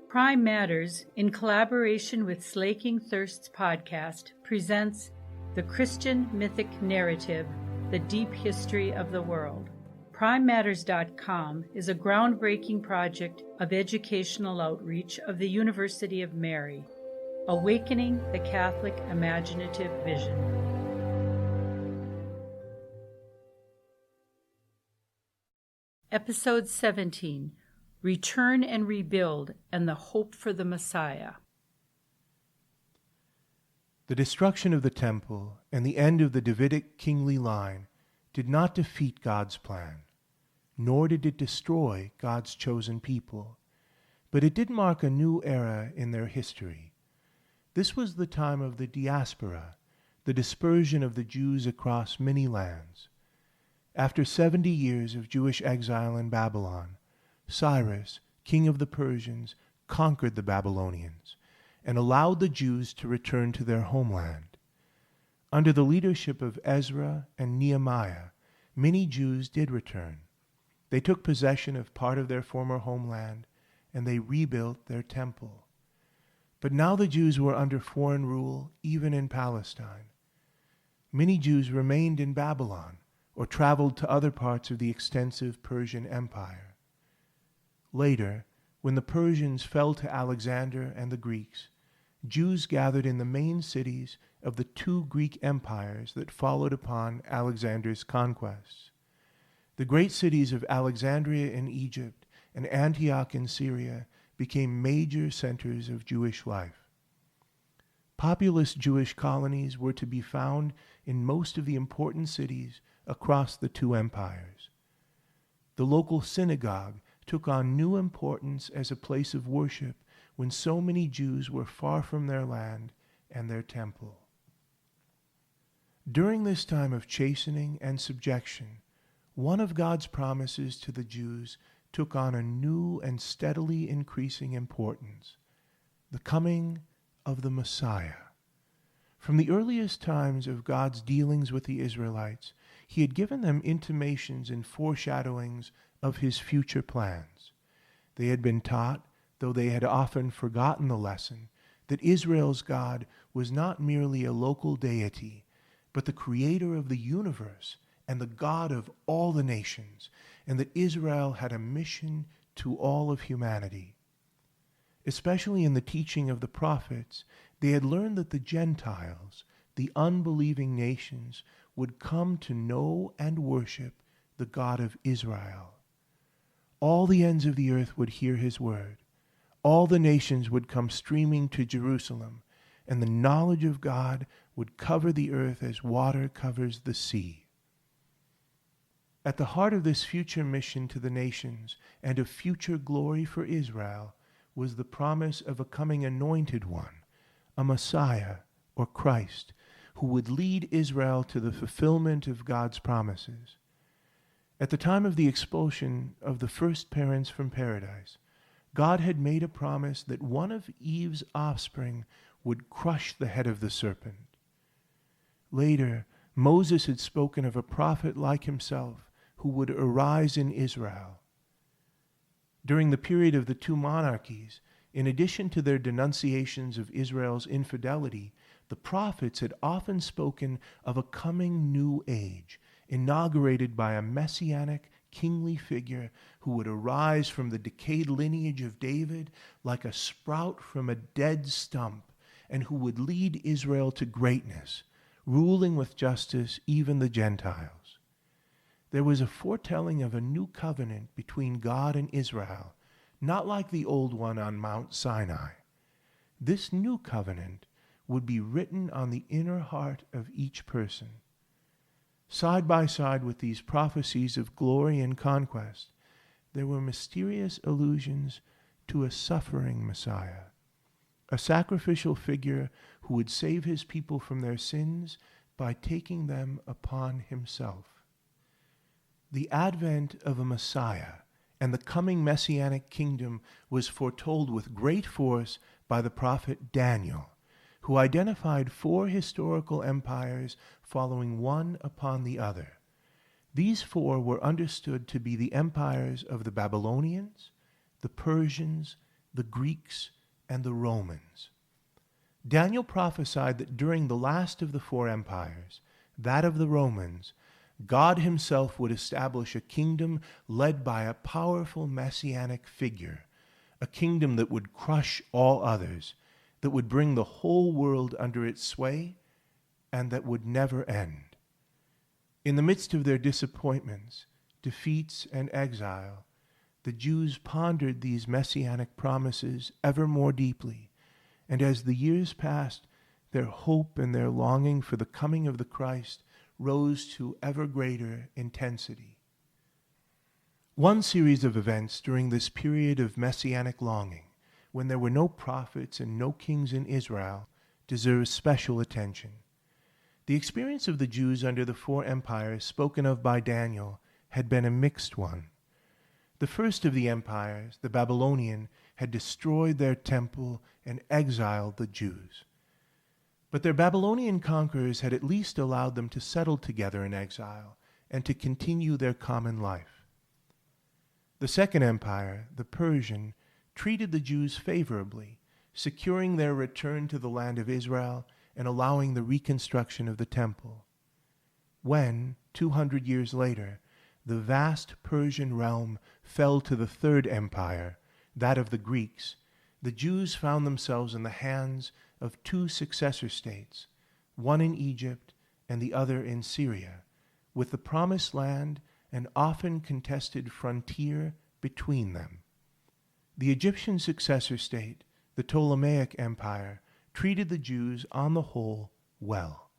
Prime Matters, in collaboration with Slaking Thirsts podcast, presents the Christian Mythic narrative, The Deep History of the World. PrimeMatters.com is a groundbreaking project of educational outreach of the University of Mary, awakening the Catholic imaginative vision. Episode 17, Return and Rebuild and the Hope for the Messiah. The destruction of the temple and the end of the Davidic kingly line did not defeat God's plan, nor did it destroy God's chosen people, but it did mark a new era in their history. This was the time of the diaspora, the dispersion of the Jews across many lands. After 70 years of Jewish exile in Babylon, Cyrus, king of the Persians, conquered the Babylonians and allowed the Jews to return to their homeland. Under the leadership of Ezra and Nehemiah, many Jews did return. They took possession of part of their former homeland, and they rebuilt their temple. But now the Jews were under foreign rule, even in Palestine. Many Jews remained in Babylon or traveled to other parts of the extensive Persian Empire. Later, when the Persians fell to Alexander and the Greeks, Jews gathered in the main cities of the two Greek empires that followed upon Alexander's conquests. The great cities of Alexandria in Egypt and Antioch in Syria became major centers of Jewish life. Populous Jewish colonies were to be found in most of the important cities across the two empires. The local synagogue took on new importance as a place of worship when so many Jews were far from their land and their temple. During this time of chastening and subjection, one of God's promises to the Jews took on a new and steadily increasing importance: the coming of the Messiah. From the earliest times of God's dealings with the Israelites, He had given them intimations and foreshadowings of His future plans. They had been taught, though they had often forgotten the lesson, that Israel's God was not merely a local deity, but the creator of the universe and the God of all the nations, and that Israel had a mission to all of humanity. Especially in the teaching of the prophets, they had learned that the Gentiles, the unbelieving nations, would come to know and worship the God of Israel. All the ends of the earth would hear His word. All the nations would come streaming to Jerusalem, and the knowledge of God would cover the earth as water covers the sea. At the heart of this future mission to the nations and of future glory for Israel was the promise of a coming anointed one, a Messiah or Christ, who would lead Israel to the fulfillment of God's promises. At the time of the expulsion of the first parents from paradise, God had made a promise that one of Eve's offspring would crush the head of the serpent. Later, Moses had spoken of a prophet like himself who would arise in Israel. During the period of the two monarchies, in addition to their denunciations of Israel's infidelity, the prophets had often spoken of a coming new age, inaugurated by a messianic, kingly figure who would arise from the decayed lineage of David like a sprout from a dead stump, and who would lead Israel to greatness, ruling with justice even the Gentiles. There was a foretelling of a new covenant between God and Israel, not like the old one on Mount Sinai. This new covenant would be written on the inner heart of each person. Side by side with these prophecies of glory and conquest, there were mysterious allusions to a suffering Messiah, a sacrificial figure who would save His people from their sins by taking them upon Himself. The advent of a Messiah and the coming messianic kingdom was foretold with great force by the prophet Daniel, who identified 4 historical empires following one upon the other. These 4 were understood to be the empires of the Babylonians, the Persians, the Greeks, and the Romans. Daniel prophesied that during the last of the four empires, that of the Romans, God himself would establish a kingdom led by a powerful messianic figure, a kingdom that would crush all others, that would bring the whole world under its sway, and that would never end. In the midst of their disappointments, defeats, and exile, the Jews pondered these messianic promises ever more deeply, and as the years passed, their hope and their longing for the coming of the Christ rose to ever greater intensity. One series of events during this period of messianic longing, when there were no prophets and no kings in Israel, deserves special attention. The experience of the Jews under the four empires spoken of by Daniel had been a mixed one. The first of the empires, the Babylonian, had destroyed their temple and exiled the Jews. But their Babylonian conquerors had at least allowed them to settle together in exile and to continue their common life. The second empire, the Persian, treated the Jews favorably, securing their return to the land of Israel and allowing the reconstruction of the temple. When, 200 years later, the vast Persian realm fell to the third empire, that of the Greeks, the Jews found themselves in the hands of two successor states, one in Egypt and the other in Syria, with the promised land and often contested frontier between them. The Egyptian successor state, the Ptolemaic Empire, treated the Jews on the whole well.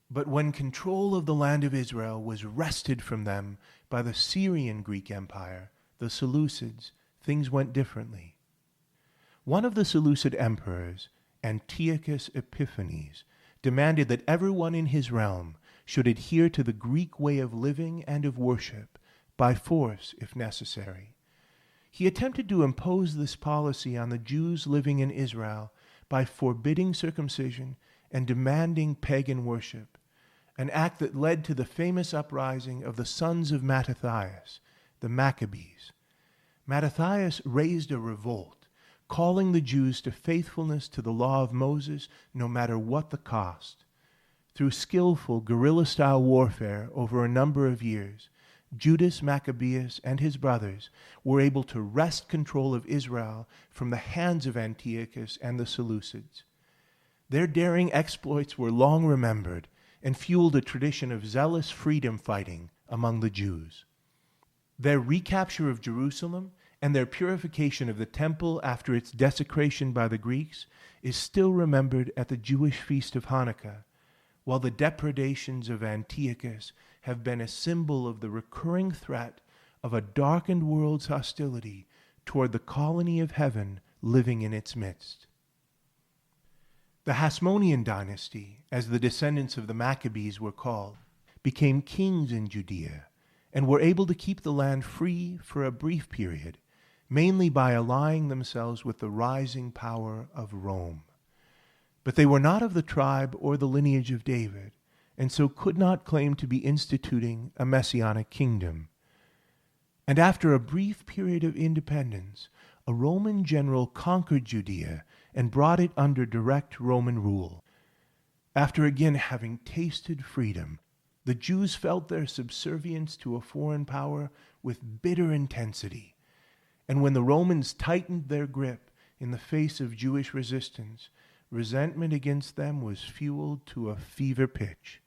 But when control of the land of Israel was wrested from them by the Syrian Greek Empire, the Seleucids, things went differently. One of the Seleucid emperors, Antiochus Epiphanes, demanded that everyone in his realm should adhere to the Greek way of living and of worship, by force if necessary. He attempted to impose this policy on the Jews living in Israel by forbidding circumcision and demanding pagan worship, an act that led to the famous uprising of the sons of Mattathias, the Maccabees. Mattathias raised a revolt, calling the Jews to faithfulness to the law of Moses no matter what the cost. Through skillful guerrilla-style warfare over a number of years, Judas Maccabeus and his brothers were able to wrest control of Israel from the hands of Antiochus and the Seleucids. Their daring exploits were long remembered and fueled a tradition of zealous freedom fighting among the Jews. Their recapture of Jerusalem and their purification of the temple after its desecration by the Greeks is still remembered at the Jewish feast of Hanukkah, while the depredations of Antiochus have been a symbol of the recurring threat of a darkened world's hostility toward the colony of heaven living in its midst. The Hasmonean dynasty, as the descendants of the Maccabees were called, became kings in Judea and were able to keep the land free for a brief period, mainly by allying themselves with the rising power of Rome. But they were not of the tribe or the lineage of David, and so could not claim to be instituting a messianic kingdom. And after a brief period of independence, a Roman general conquered Judea and brought it under direct Roman rule. After again having tasted freedom, the Jews felt their subservience to a foreign power with bitter intensity. And when the Romans tightened their grip in the face of Jewish resistance, resentment against them was fueled to a fever pitch.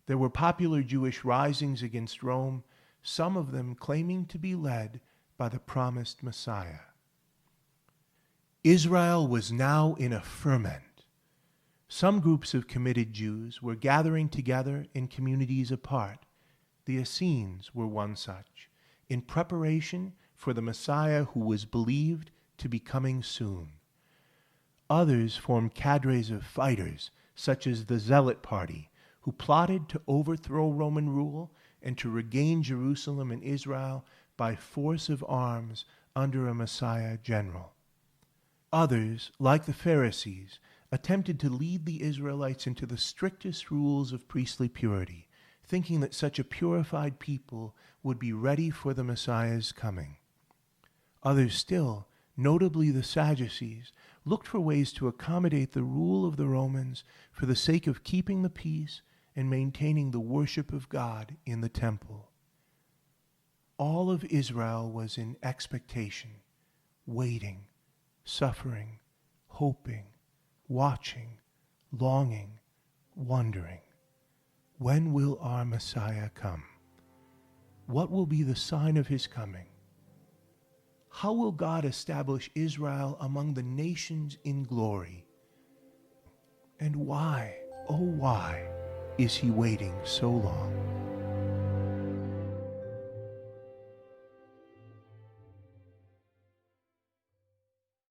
There were popular Jewish risings against Rome, some of them claiming to be led by the promised Messiah. Israel was now in a ferment. Some groups of committed Jews were gathering together in communities apart. The Essenes were one such, in preparation for the Messiah who was believed to be coming soon. Others formed cadres of fighters, such as the Zealot Party, who plotted to overthrow Roman rule and to regain Jerusalem and Israel by force of arms under a Messiah general. Others, like the Pharisees, attempted to lead the Israelites into the strictest rules of priestly purity, thinking that such a purified people would be ready for the Messiah's coming. Others still notably the Sadducees, looked for ways to accommodate the rule of the Romans for the sake of keeping the peace and maintaining the worship of God in the temple. All of Israel was in expectation, waiting, suffering, hoping, watching, longing, wondering. When will our Messiah come? What will be the sign of his coming? How will God establish Israel among the nations in glory? And why, oh why, is he waiting so long?